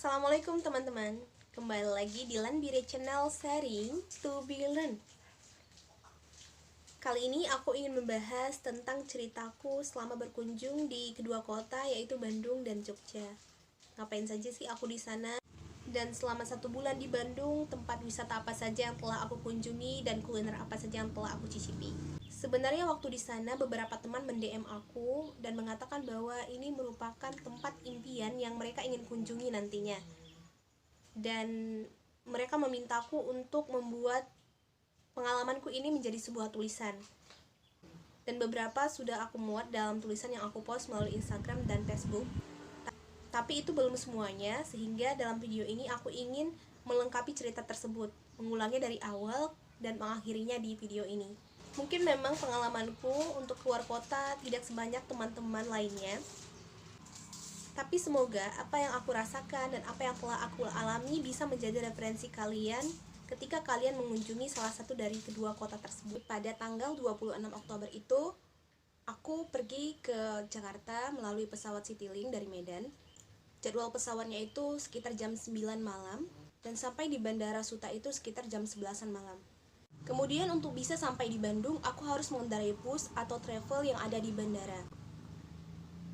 Assalamualaikum teman-teman. Kembali lagi di Lanbire Channel sharing to be learned. Kali ini aku ingin membahas tentang ceritaku selama berkunjung di kedua kota, yaitu Bandung dan Jogja. Ngapain saja sih aku di sana? Dan selama 1 bulan di Bandung, tempat wisata apa saja yang telah aku kunjungi dan kuliner apa saja yang telah aku cicipi. Sebenarnya waktu di sana beberapa teman mend-DM aku dan mengatakan bahwa ini merupakan tempat impian yang mereka ingin kunjungi nantinya. Dan mereka memintaku untuk membuat pengalamanku ini menjadi sebuah tulisan. Dan beberapa sudah aku muat dalam tulisan yang aku post melalui Instagram dan Facebook. Tapi itu belum semuanya, sehingga dalam video ini aku ingin melengkapi cerita tersebut, mengulangnya dari awal dan mengakhirinya di video ini. Mungkin memang pengalamanku untuk keluar kota tidak sebanyak teman-teman lainnya, tapi semoga apa yang aku rasakan dan apa yang telah aku alami bisa menjadi referensi kalian ketika kalian mengunjungi salah satu dari kedua kota tersebut. Pada tanggal 26 Oktober itu, aku pergi ke Jakarta melalui pesawat Citylink dari Medan. Jadwal pesawatnya itu sekitar jam 9 malam, dan sampai di Bandara Suta itu sekitar jam 11-an malam. Kemudian untuk bisa sampai di Bandung, aku harus mengendarai bus atau travel yang ada di bandara.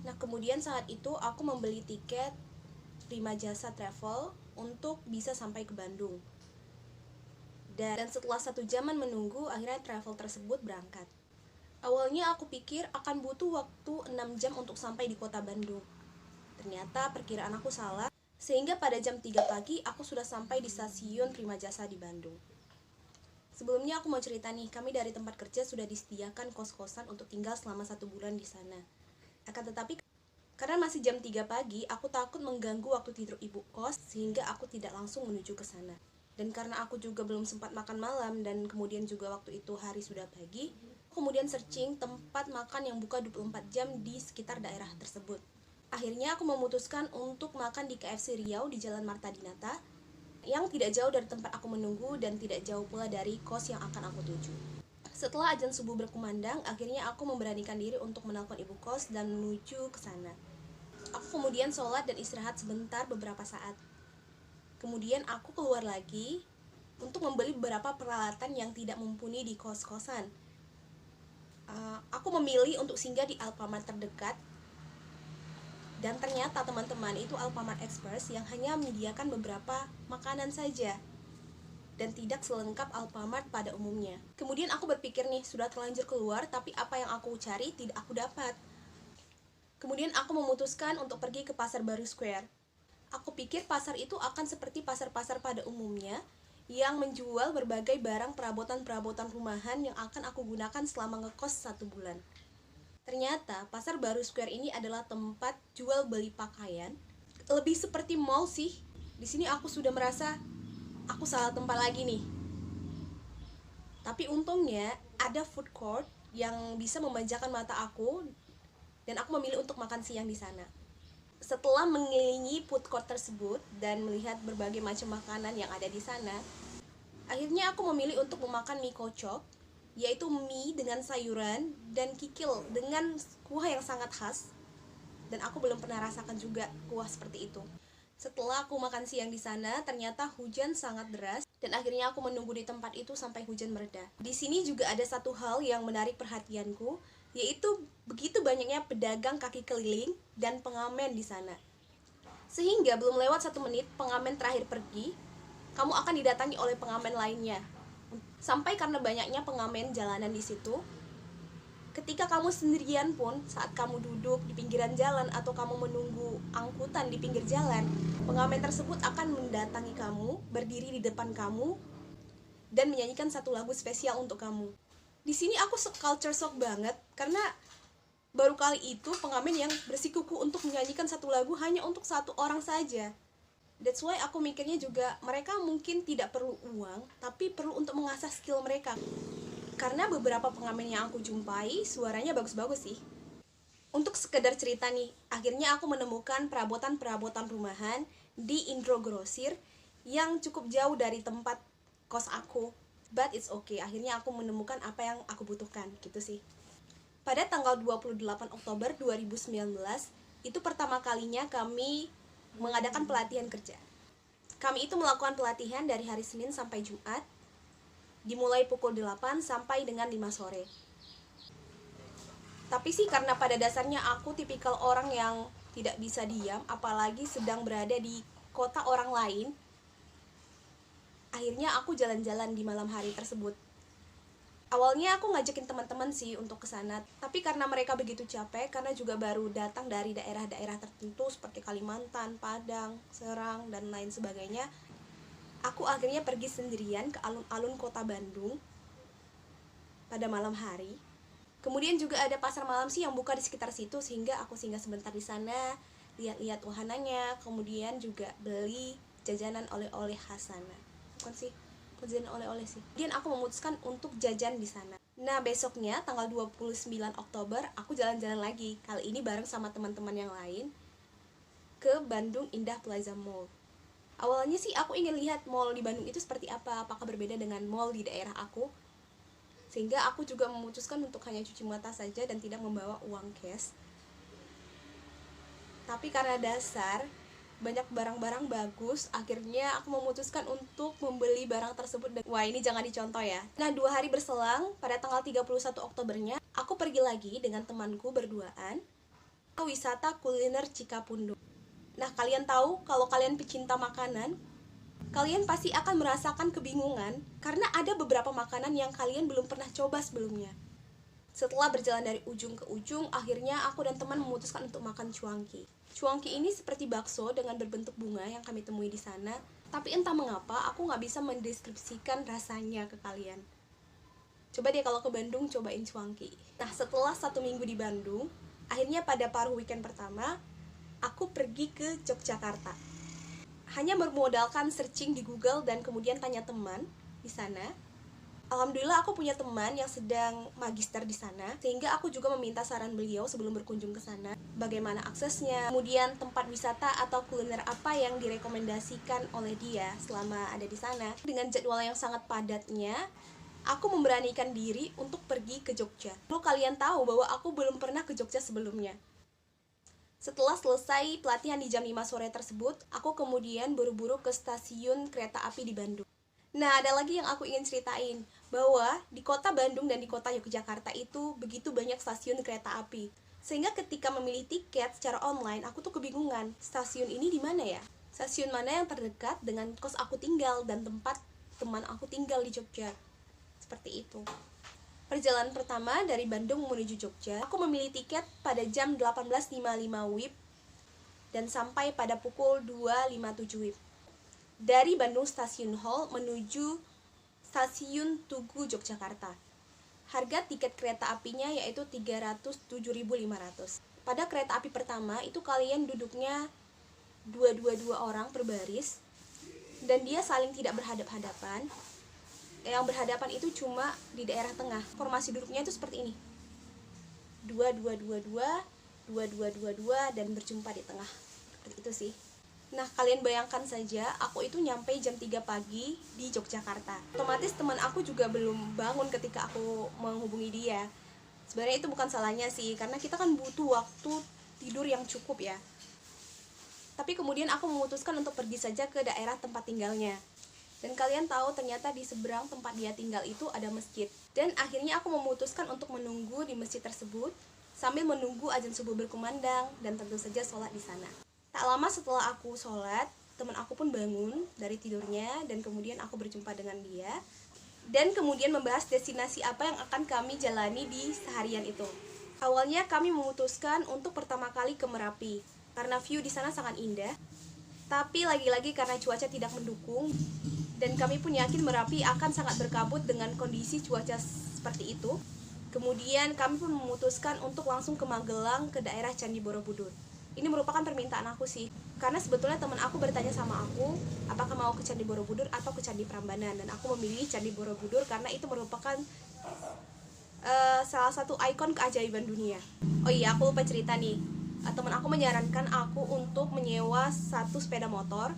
Nah, kemudian saat itu aku membeli tiket Prima Jasa Travel untuk bisa sampai ke Bandung. Dan setelah 1 jaman menunggu, akhirnya travel tersebut berangkat. Awalnya aku pikir akan butuh waktu 6 jam untuk sampai di kota Bandung. Ternyata perkiraan aku salah, sehingga pada jam 3 pagi aku sudah sampai di stasiun Prima Jasa di Bandung. Sebelumnya aku mau cerita nih, kami dari tempat kerja sudah disediakan kos-kosan untuk tinggal selama 1 bulan di sana. Akan tetapi, karena masih jam 3 pagi, aku takut mengganggu waktu tidur ibu kos, sehingga aku tidak langsung menuju ke sana. Dan karena aku juga belum sempat makan malam, dan kemudian juga waktu itu hari sudah pagi, kemudian searching tempat makan yang buka 24 jam di sekitar daerah tersebut. Akhirnya aku memutuskan untuk makan di KFC Riau di Jalan Marta Dinata, yang tidak jauh dari tempat aku menunggu dan tidak jauh pula dari kos yang akan aku tuju. Setelah azan subuh berkumandang, akhirnya aku memberanikan diri untuk menelpon ibu kos dan menuju ke sana. Aku kemudian sholat dan istirahat sebentar beberapa saat. Kemudian aku keluar lagi untuk membeli beberapa peralatan yang tidak mumpuni di kos-kosan. Aku memilih untuk singgah di Alfamart terdekat. Dan ternyata teman-teman, itu Alfamart Express yang hanya menyediakan beberapa makanan saja dan tidak selengkap Alfamart pada umumnya. Kemudian aku berpikir nih, sudah terlanjur keluar, tapi apa yang aku cari tidak aku dapat. Kemudian aku memutuskan untuk pergi ke Pasar Baru Square. Aku pikir pasar itu akan seperti pasar-pasar pada umumnya, yang menjual berbagai barang perabotan-perabotan rumahan yang akan aku gunakan selama ngekos 1 bulan. Ternyata Pasar Baru Square ini adalah tempat jual beli pakaian, lebih seperti mall sih. Di sini aku sudah merasa aku salah tempat lagi nih. Tapi untungnya ada food court yang bisa memanjakan mata aku, dan aku memilih untuk makan siang di sana. Setelah mengelilingi food court tersebut dan melihat berbagai macam makanan yang ada di sana, akhirnya aku memilih untuk memakan mie kocok, yaitu mie dengan sayuran dan kikil dengan kuah yang sangat khas, dan aku belum pernah rasakan juga kuah seperti itu. Setelah aku makan siang di sana, ternyata hujan sangat deras, dan akhirnya aku menunggu di tempat itu sampai hujan mereda. Di sini juga ada satu hal yang menarik perhatianku, yaitu begitu banyaknya pedagang kaki keliling dan pengamen di sana. Sehingga belum lewat 1 menit pengamen terakhir pergi, kamu akan didatangi oleh pengamen lainnya. Sampai karena banyaknya pengamen jalanan di situ, ketika kamu sendirian pun, saat kamu duduk di pinggiran jalan atau kamu menunggu angkutan di pinggir jalan, pengamen tersebut akan mendatangi kamu, berdiri di depan kamu, dan menyanyikan satu lagu spesial untuk kamu. Di sini aku culture shock banget, karena baru kali itu pengamen yang bersikukuh untuk menyanyikan satu lagu hanya untuk 1 orang saja. That's why aku mikirnya juga mereka mungkin tidak perlu uang, tapi perlu untuk mengasah skill mereka. Karena beberapa pengamen yang aku jumpai, suaranya bagus-bagus sih. Untuk sekedar cerita nih, akhirnya aku menemukan perabotan-perabotan rumahan di Indro Grosir yang cukup jauh dari tempat kos aku. But it's okay, akhirnya aku menemukan apa yang aku butuhkan, gitu sih. Pada tanggal 28 Oktober 2019, itu pertama kalinya kami mengadakan pelatihan kerja. Kami itu melakukan pelatihan dari hari Senin sampai Jumat, dimulai pukul 8 sampai dengan 5 sore. Tapi sih karena pada dasarnya aku tipikal orang yang tidak bisa diam, apalagi sedang berada di kota orang lain, akhirnya aku jalan-jalan di malam hari tersebut. Awalnya aku ngajakin teman-teman sih untuk ke sana, tapi karena mereka begitu capek, karena juga baru datang dari daerah-daerah tertentu seperti Kalimantan, Padang, Serang, dan lain sebagainya, aku akhirnya pergi sendirian ke alun-alun kota Bandung pada malam hari. Kemudian juga ada pasar malam sih yang buka di sekitar situ, sehingga aku singgah sebentar di sana, lihat-lihat wahananya, kemudian juga beli jajanan oleh-oleh khas sana. Bukan sih, jajanan oleh-oleh sih. Kemudian aku memutuskan untuk jajan di sana. Nah, besoknya tanggal 29 Oktober aku jalan-jalan lagi. Kali ini bareng sama teman-teman yang lain ke Bandung Indah Plaza Mall. Awalnya sih aku ingin lihat mall di Bandung itu seperti apa, apakah berbeda dengan mall di daerah aku. Sehingga aku juga memutuskan untuk hanya cuci mata saja dan tidak membawa uang cash. Tapi karena dasar banyak barang-barang bagus, akhirnya aku memutuskan untuk membeli barang tersebut. Wah, ini jangan dicontoh ya. Nah, 2 hari berselang, pada tanggal 31 Oktobernya, aku pergi lagi dengan temanku berduaan ke wisata kuliner Cikapundung. Nah, kalian tahu kalau kalian pecinta makanan, kalian pasti akan merasakan kebingungan karena ada beberapa makanan yang kalian belum pernah coba sebelumnya. Setelah berjalan dari ujung ke ujung, akhirnya aku dan teman memutuskan untuk makan cuangki. Cuangki ini seperti bakso dengan berbentuk bunga yang kami temui di sana, tapi entah mengapa aku nggak bisa mendeskripsikan rasanya ke kalian. Coba deh kalau ke Bandung, cobain cuangki. Nah, setelah 1 minggu di Bandung, akhirnya pada paruh weekend pertama, aku pergi ke Yogyakarta. Hanya bermodalkan searching di Google dan kemudian tanya teman di sana. Alhamdulillah aku punya teman yang sedang magister di sana, sehingga aku juga meminta saran beliau sebelum berkunjung ke sana, bagaimana aksesnya, kemudian tempat wisata atau kuliner apa yang direkomendasikan oleh dia selama ada di sana. Dengan jadwal yang sangat padatnya, aku memberanikan diri untuk pergi ke Jogja. Lalu kalian tahu bahwa aku belum pernah ke Jogja sebelumnya. Setelah selesai pelatihan di jam 5 sore tersebut, aku kemudian buru-buru ke stasiun kereta api di Bandung. Nah, ada lagi yang aku ingin ceritain, bahwa di kota Bandung dan di kota Yogyakarta itu begitu banyak stasiun kereta api. Sehingga ketika memilih tiket secara online, aku tuh kebingungan, stasiun ini di mana ya? Stasiun mana yang terdekat dengan kos aku tinggal dan tempat teman aku tinggal di Jogja? Seperti itu. Perjalanan pertama dari Bandung menuju Jogja, aku memilih tiket pada jam 18.55 WIB dan sampai pada pukul 2.57 WIB. Dari Bandung Stasiun Hall menuju Stasiun Tugu Yogyakarta. Harga tiket kereta apinya yaitu 307.500. Pada kereta api pertama itu kalian duduknya 2 orang per baris dan dia saling tidak berhadap-hadapan. Yang berhadapan itu cuma di daerah tengah. Formasi duduknya itu seperti ini. 2 dan berjumpa di tengah. Seperti itu sih. Nah, kalian bayangkan saja, aku itu nyampe jam 3 pagi di Yogyakarta. Otomatis teman aku juga belum bangun ketika aku menghubungi dia. Sebenarnya itu bukan salahnya sih, karena kita kan butuh waktu tidur yang cukup ya. Tapi kemudian aku memutuskan untuk pergi saja ke daerah tempat tinggalnya. Dan kalian tahu ternyata di seberang tempat dia tinggal itu ada masjid. Dan akhirnya aku memutuskan untuk menunggu di masjid tersebut, sambil menunggu azan subuh berkumandang, dan tentu saja sholat di sana. Tak lama setelah aku sholat, teman aku pun bangun dari tidurnya dan kemudian aku berjumpa dengan dia dan kemudian membahas destinasi apa yang akan kami jalani di seharian itu. Awalnya kami memutuskan untuk pertama kali ke Merapi karena view di sana sangat indah, tapi lagi-lagi karena cuaca tidak mendukung dan kami pun yakin Merapi akan sangat berkabut dengan kondisi cuaca seperti itu. Kemudian kami pun memutuskan untuk langsung ke Magelang, ke daerah Candi Borobudur. Ini merupakan permintaan aku sih, karena sebetulnya teman aku bertanya sama aku apakah mau ke Candi Borobudur atau ke Candi Prambanan, dan aku memilih Candi Borobudur karena itu merupakan salah satu ikon keajaiban dunia. Oh iya, aku lupa cerita nih, teman aku menyarankan aku untuk menyewa satu sepeda motor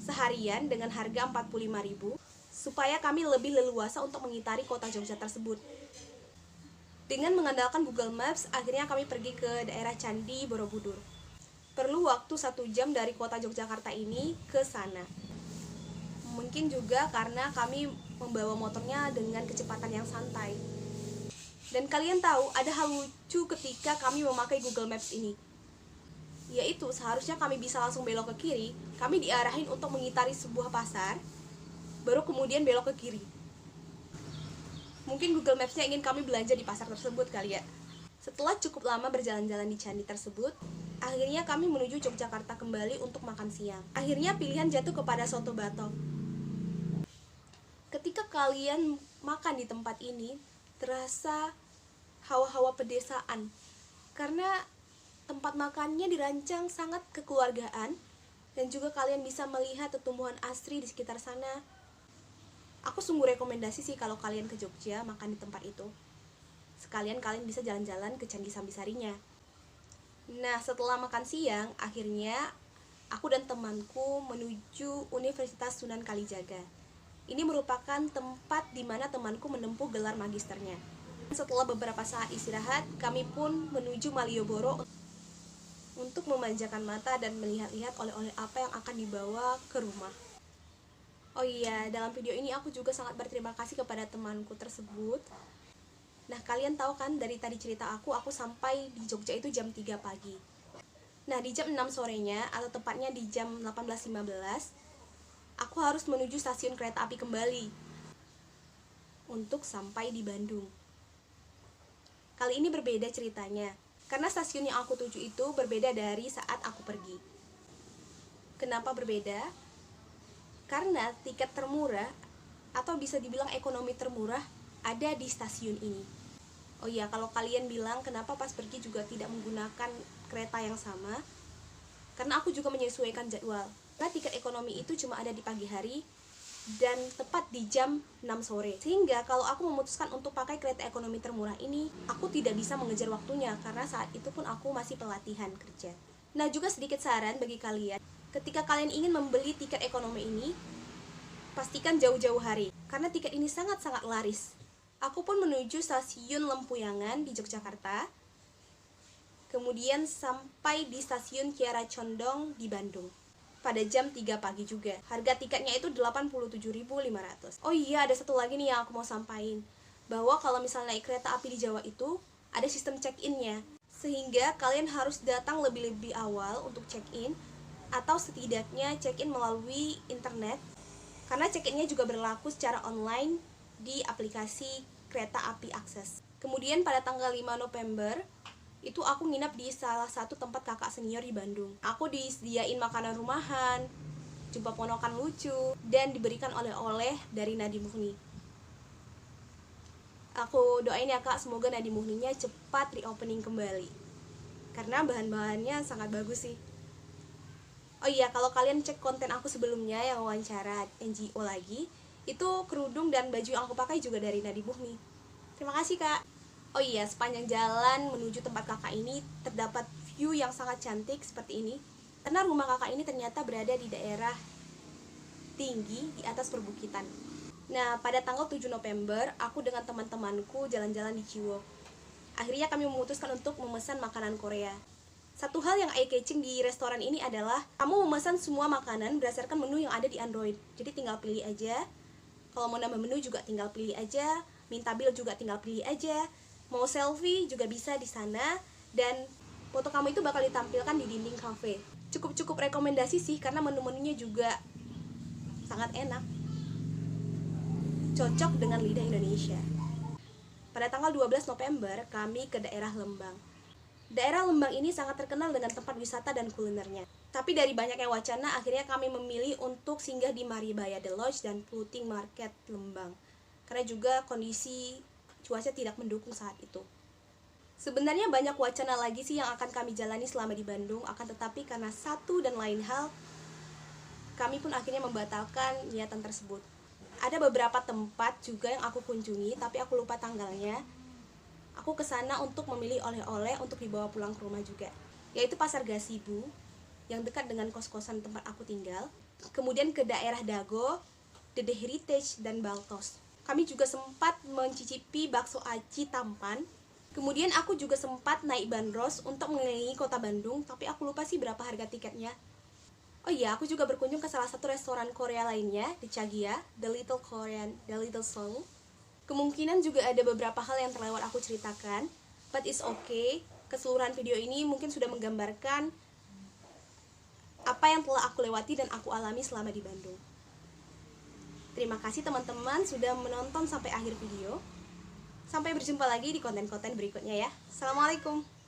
seharian dengan harga 45.000 supaya kami lebih leluasa untuk mengitari kota Jogja tersebut. Dengan mengandalkan Google Maps, akhirnya kami pergi ke daerah Candi Borobudur. perlu waktu 1 jam dari kota Yogyakarta ini ke sana. Mungkin juga karena kami membawa motornya dengan kecepatan yang santai. Dan kalian tahu, ada hal lucu ketika kami memakai Google Maps ini. Yaitu seharusnya kami bisa langsung belok ke kiri, kami diarahin untuk mengitari sebuah pasar, baru kemudian belok ke kiri. Mungkin Google Maps-nya ingin kami belanja di pasar tersebut kali ya. Setelah cukup lama berjalan-jalan di candi tersebut, akhirnya kami menuju Yogyakarta kembali untuk makan siang. Akhirnya pilihan jatuh kepada soto batok. Ketika kalian makan di tempat ini, terasa hawa-hawa pedesaan. Karena tempat makannya dirancang sangat kekeluargaan, dan juga kalian bisa melihat tumbuhan asri di sekitar sana. Aku sungguh rekomendasi sih kalau kalian ke Jogja makan di tempat itu. Sekalian kalian bisa jalan-jalan ke Candi Sambisarinya. Nah, setelah makan siang, akhirnya aku dan temanku menuju Universitas Sunan Kalijaga. Ini merupakan tempat di mana temanku menempuh gelar magisternya. Setelah beberapa saat istirahat, kami pun menuju Malioboro untuk memanjakan mata dan melihat-lihat oleh-oleh apa yang akan dibawa ke rumah. Oh iya, dalam video ini aku juga sangat berterima kasih kepada temanku tersebut. Nah, kalian tahu kan dari tadi cerita aku sampai di Jogja itu jam 3 pagi. Nah, di jam 6 sorenya, atau tepatnya di jam 18.15, aku harus menuju stasiun kereta api kembali untuk sampai di Bandung. Kali ini berbeda ceritanya, karena stasiun yang aku tuju itu berbeda dari saat aku pergi. Kenapa berbeda? Karena tiket termurah, atau bisa dibilang ekonomi termurah, ada di stasiun ini. Oh iya, kalau kalian bilang kenapa pas pergi juga tidak menggunakan kereta yang sama, karena aku juga menyesuaikan jadwal. Karena tiket ekonomi itu cuma ada di pagi hari dan tepat di jam 6 sore. Sehingga kalau aku memutuskan untuk pakai kereta ekonomi termurah ini, aku tidak bisa mengejar waktunya karena saat itu pun aku masih pelatihan kerja. Nah, juga sedikit saran bagi kalian, ketika kalian ingin membeli tiket ekonomi ini, pastikan jauh-jauh hari, karena tiket ini sangat-sangat laris. Aku pun menuju stasiun Lempuyangan di Yogyakarta, kemudian sampai di stasiun Kiara Condong di Bandung pada jam 3 pagi juga. Harga tiketnya itu 87.500. Oh iya, ada satu lagi nih yang aku mau sampaikan, bahwa kalau misalnya naik kereta api di Jawa itu ada sistem check-in-nya, sehingga kalian harus datang lebih-lebih awal untuk check-in, atau setidaknya check-in melalui internet, karena check-in-nya juga berlaku secara online di aplikasi Kereta Api Akses. Kemudian pada tanggal 5 November, itu aku nginap di salah satu tempat kakak senior di Bandung. Aku disediain makanan rumahan, jumpa ponokan lucu, dan diberikan oleh-oleh dari Nadi Muhni. Aku doain ya kak, semoga Nadi Muhninya cepat reopening kembali, karena bahan-bahannya sangat bagus sih. Oh iya, kalau kalian cek konten aku sebelumnya yang wawancara NGO lagi, itu kerudung dan baju yang aku pakai juga dari Nadi Muhni. Terima kasih kak. Oh iya, sepanjang jalan menuju tempat kakak ini terdapat view yang sangat cantik seperti ini, karena rumah kakak ini ternyata berada di daerah tinggi di atas perbukitan. Nah, pada tanggal 7 November, aku dengan teman-temanku jalan-jalan di Ciwok. Akhirnya kami memutuskan untuk memesan makanan Korea. Satu hal yang eye-catching di restoran ini adalah kamu memesan semua makanan berdasarkan menu yang ada di Android. Jadi tinggal pilih aja. Kalau mau nambah menu juga tinggal pilih aja. Minta bill juga tinggal pilih aja. Mau selfie juga bisa di sana. Dan foto kamu itu bakal ditampilkan di dinding cafe. Cukup-cukup rekomendasi sih, karena menu-menunya juga sangat enak. Cocok dengan lidah Indonesia. Pada tanggal 12 November, kami ke daerah Lembang. Daerah Lembang ini sangat terkenal dengan tempat wisata dan kulinernya. Tapi dari banyaknya wacana, akhirnya kami memilih untuk singgah di Maribaya The Lodge dan Floating Market Lembang. Karena juga kondisi cuaca tidak mendukung saat itu. Sebenarnya banyak wacana lagi sih yang akan kami jalani selama di Bandung, akan tetapi karena satu dan lain hal, kami pun akhirnya membatalkan niatan tersebut. Ada beberapa tempat juga yang aku kunjungi, tapi aku lupa tanggalnya. Aku kesana untuk memilih oleh-oleh untuk dibawa pulang ke rumah juga, yaitu Pasar Gasibu yang dekat dengan kos-kosan tempat aku tinggal. Kemudian ke daerah Dago, Dede Heritage, dan Baltos. Kami juga sempat mencicipi bakso aci Tampan Kemudian aku juga sempat naik bandros untuk mengelilingi kota Bandung, tapi aku lupa sih berapa harga tiketnya. Oh iya, aku juga berkunjung ke salah satu restoran Korea lainnya di Chagia, The Little Korean, The Little Song. Kemungkinan juga ada beberapa hal yang terlewat aku ceritakan, but it's okay. Keseluruhan video ini mungkin sudah menggambarkan apa yang telah aku lewati dan aku alami selama di Bandung. Terima kasih teman-teman sudah menonton sampai akhir video. Sampai berjumpa lagi di konten-konten berikutnya ya. Assalamualaikum.